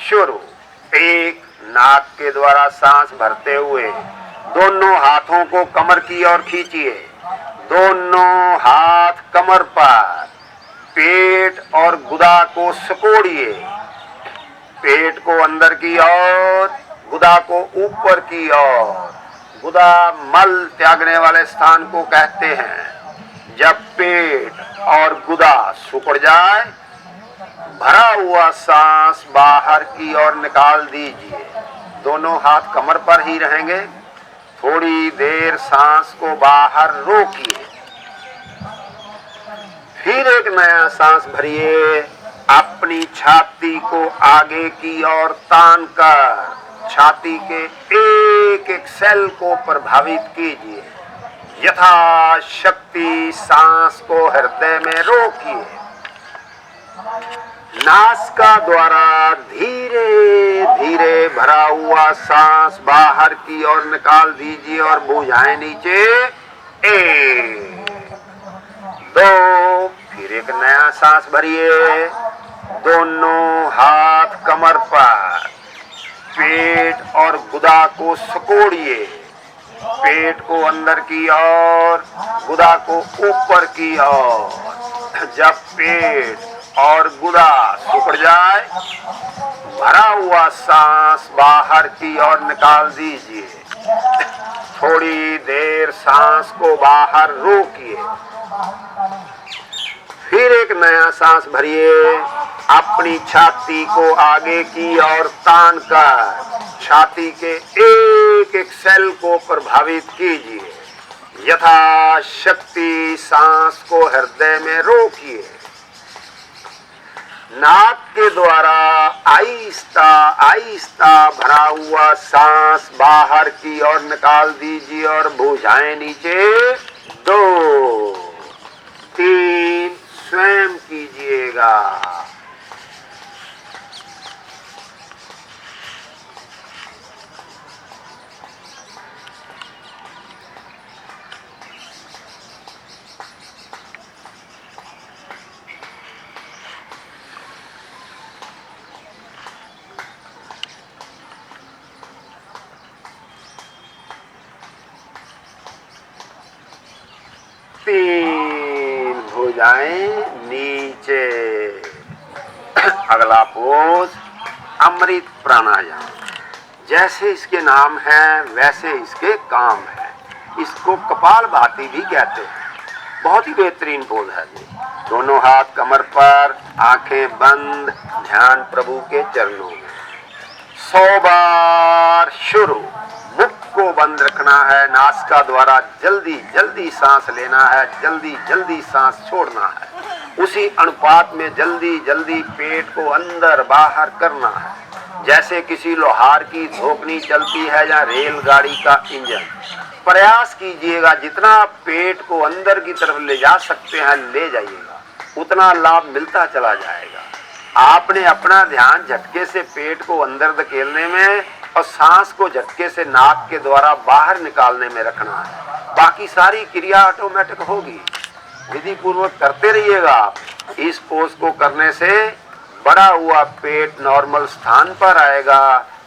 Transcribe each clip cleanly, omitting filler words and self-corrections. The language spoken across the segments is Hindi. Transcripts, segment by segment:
शुरू। एक, नाक के द्वारा सांस भरते हुए दोनों हाथों को कमर की ओर खींचिए। दोनों हाथ कमर पर। पेट और गुदा को सिकोड़िए। पेट को अंदर की ओर, गुदा को ऊपर की ओर। गुदा मल त्यागने वाले स्थान को कहते हैं। जब पेट और गुदा सिकुड़ जाए, भरा हुआ सांस बाहर की ओर निकाल दीजिए। दोनों हाथ कमर पर ही रहेंगे। थोड़ी देर सांस को बाहर रोकिए। फिर एक नया सांस भरिए। अपनी छाती को आगे की ओर तान कर छाती के एक एक सेल को प्रभावित कीजिए। यथाशक्ति सांस को हृदय में रोकिए। नासिका द्वारा धीरे धीरे भरा हुआ सांस बाहर की ओर निकाल दीजिए और भुजाएं नीचे। 1, 2, फिर एक नया सांस भरिए। दोनों हाथ कमर पर। पेट और गुदा को सिकोड़िए। पेट को अंदर की ओर, गुदा को ऊपर की ओर। जब पेट और गुदा सिकुड़ जाए, भरा हुआ सांस बाहर की ओर निकाल दीजिए। थोड़ी देर सांस को बाहर रोकिए। फिर एक नया सांस भरिए। अपनी छाती को आगे की ओर तान कर छाती के एक एक सेल को प्रभावित कीजिए। यथाशक्ति सांस को हृदय में रोकिए। नाक के द्वारा आहिस्ता आहिस्ता भरा हुआ सांस बाहर की ओर निकाल दीजिए और भुजाएं नीचे। 2, 3, स्वयं कीजिएगा। तीन, भुजाएं नीचे। अगला पोज अमृत प्राणायाम। जैसे इसके नाम है वैसे इसके काम है। इसको कपालभाति भी कहते हैं। बहुत ही बेहतरीन पोज है ये। दोनों हाथ कमर पर, आंखें बंद, ध्यान प्रभु के चरणों में। 100 बार शुरू। मुख को बंद रखना है। नासिका द्वारा जल्दी जल्दी सांस लेना है, जल्दी जल्दी सांस छोड़ना है। उसी अनुपात में जल्दी जल्दी पेट को अंदर बाहर करना है। जैसे किसी लोहार की धोकनी चलती है या रेलगाड़ी का इंजन। प्रयास कीजिएगा जितना पेट को अंदर की तरफ ले जा सकते हैं ले जाइएगा, उतना लाभ मिलता चला जाएगा। आपने अपना ध्यान झटके से पेट को अंदर धकेलने में और सांस को झटके से नाक के द्वारा बाहर निकालने में रखना है। बाकी सारी क्रिया ऑटोमेटिक होगी। विधि पूर्वक करते रहिएगा आप। इस पोज को करने से बड़ा हुआ पेट नॉर्मल स्थान पर आएगा।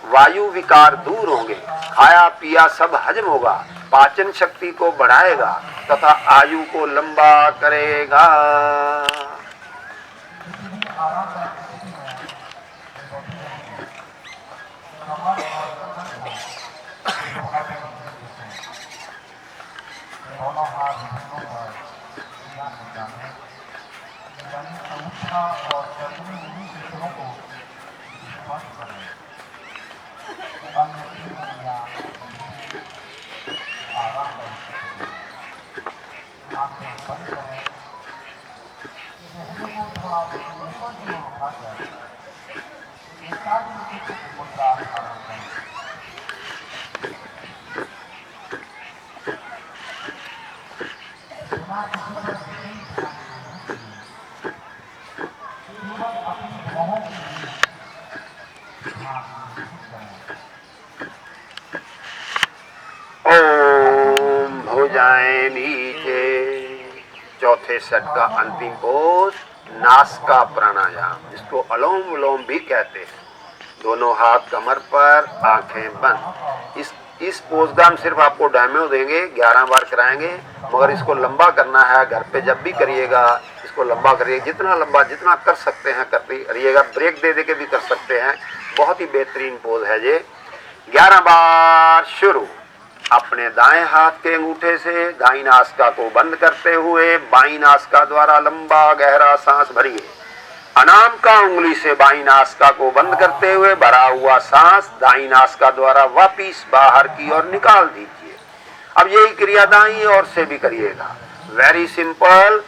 वायु विकार दूर होंगे। खाया पिया सब हजम होगा। पाचन शक्ति को बढ़ाएगा तथा आयु को लंबा करेगा। ओम भुजाएं नीचे। चौथे सेट का अंतिम पोज नासिका प्राणायाम, जिसको अलोम विलोम भी कहते हैं। दोनों हाथ कमर पर, आंखें बंद। इस पोज का हम सिर्फ आपको डेमो देंगे, 11 बार कराएंगे, मगर इसको लंबा करना है। घर पे जब भी करिएगा इसको लंबा करिए, जितना लंबा जितना कर सकते हैं करिएगा। ब्रेक दे दे के भी कर सकते हैं। बहुत ही बेहतरीन पोज है ये। 11 बार शुरू। अपने दाएं हाथ के अंगूठे से दाईं नासिका को बंद करते हुए बाईं नासिका द्वारा लंबा गहरा सांस भरिए। अनामिका उंगली से बाईं नासिका को बंद करते हुए भरा हुआ सांस दाईं नासिका द्वारा वापिस बाहर की ओर निकाल दीजिए। अब यही क्रिया दाईं ओर से भी करिएगा। Very simple.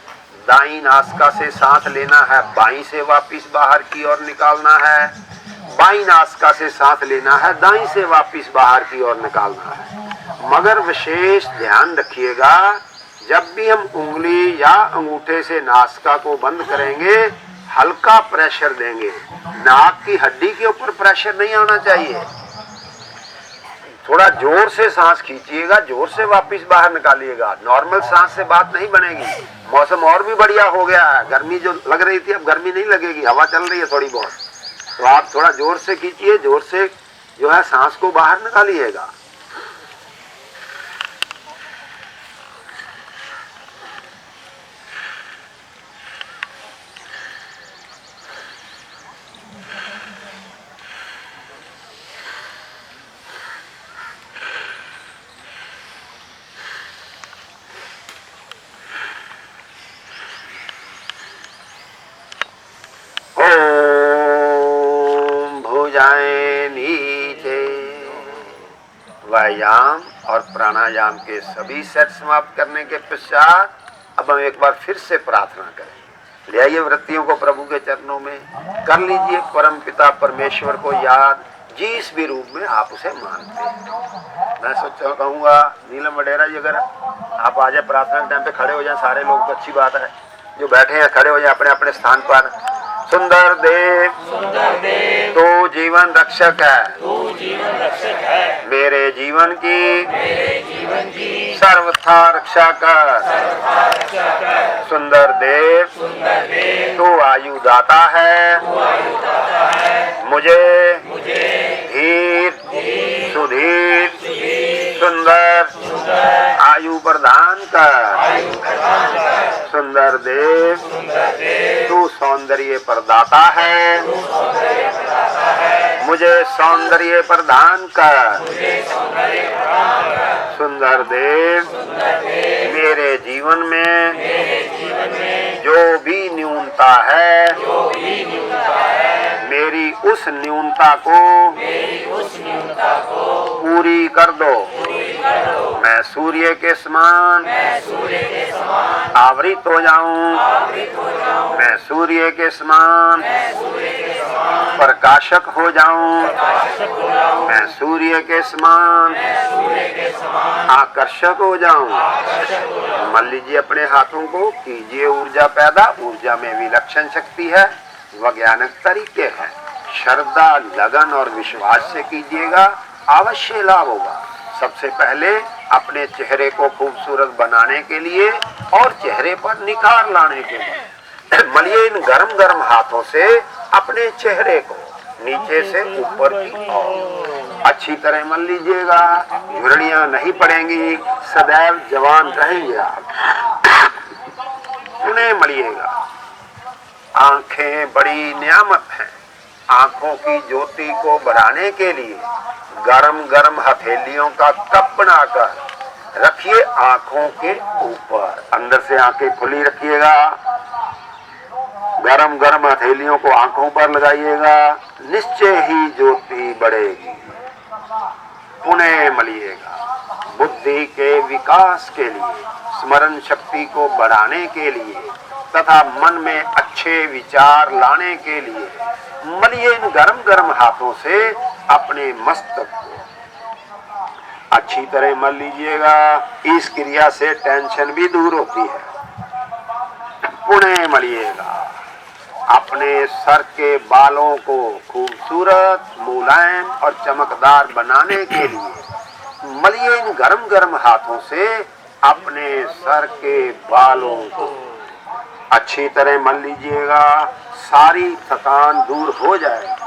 दाईं नासिका से सांस लेना है, बाईं से वापिस बाहर की ओर निकालना है। बाईं नासिका से सांस लेना है, दाईं से वापिस बाहर की ओर निकालना है। मगर विशेष ध्यान रखिएगा, जब भी हम उंगली या अंगूठे से नासिका को बंद करेंगे हल्का प्रेशर देंगे। नाक की हड्डी के ऊपर प्रेशर नहीं आना चाहिए। थोड़ा जोर से सांस खींचिएगा, जोर से वापस बाहर निकालिएगा। नॉर्मल सांस से बात नहीं बनेगी। मौसम और भी बढ़िया हो गया है, गर्मी जो लग रही थी अब गर्मी नहीं लगेगी, हवा चल रही है थोड़ी बहुत। तो आप थोड़ा जोर से खींचिए, जोर से जो है सांस को बाहर निकालिएगा। नीचे। व्यायाम और प्राणायाम के सभी सेट समाप्त करने के पश्चात अब हम एक बार फिर से प्रार्थना करें। ले आइए वृत्तियों को प्रभु के चरणों में, कर लीजिए परम पिता परमेश्वर को याद, जिस भी रूप में आप उसे मानते हैं। मैं सोच कहूँगा नीलम वडेरा जी, अगर आप आ जाए प्रार्थना के टाइम पे खड़े हो जाए सारे लोग तो अच्छी बात है। जो बैठे हैं खड़े हो जाए अपने अपने स्थान पर। सुंदर देव तू जीवन रक्षक है, मेरे जीवन की सर्वथा रक्षा कर। सुंदर देव तू आयु दाता है, मुझे धीर सुधीर सुंदर आयु प्रदान कर। सुंदर देव तू सौंदर्य प्रदाता है, मुझे सौंदर्य प्रदान कर। सुंदर देव मेरे जीवन में जो भी न्यूनता है मेरी उस न्यूनता को पूरी कर दो। मैं सूर्य के समान आवृत हो जाऊं, मैं सूर्य के समान प्रकाशक हो जाऊं, मैं सूर्य के समान आकर्षक हो जाऊं। मान लीजिए अपने हाथों को, कीजिए ऊर्जा पैदा। ऊर्जा में विलक्षण शक्ति है, वैज्ञानिक तरीके हैं। श्रद्धा लगन और विश्वास से कीजिएगा, अवश्य लाभ होगा। सबसे पहले अपने चेहरे को खूबसूरत बनाने के लिए और चेहरे पर निखार लाने के लिए मलिए इन गरम गरम हाथों से अपने चेहरे को नीचे से ऊपर की ओर अच्छी तरह मल लीजिएगा। झुर्रियां नहीं पड़ेंगी, सदैव जवान रहेंगे आप। उन्हें मलिएगा। आंखें बड़ी नियामत हैं। आंखों की ज्योति को बढ़ाने के लिए गरम गरम हथेलियों का कप बनाकर रखिए आंखों के ऊपर। अंदर से आंखें खुली रखिएगा। गरम गरम हथेलियों को आंखों पर लगाइएगा, निश्चय ही ज्योति बढ़ेगी। पुनः मलिएगा। बुद्धि के विकास के लिए, स्मरण शक्ति को बढ़ाने के लिए तथा मन में अच्छे विचार लाने के लिए मलिए इन गरम गरम हाथों से अपने मस्तक को अच्छी तरह मल लीजिएगा। इस क्रिया से टेंशन भी दूर होती है। पुनः मलिएगा। अपने सर के बालों को खूबसूरत, मुलायम और चमकदार बनाने के लिए मलिए इन गरम गरम हाथों से अपने सर के बालों को अच्छी तरह मल लीजिएगा। सारी थकान दूर हो जाएगी।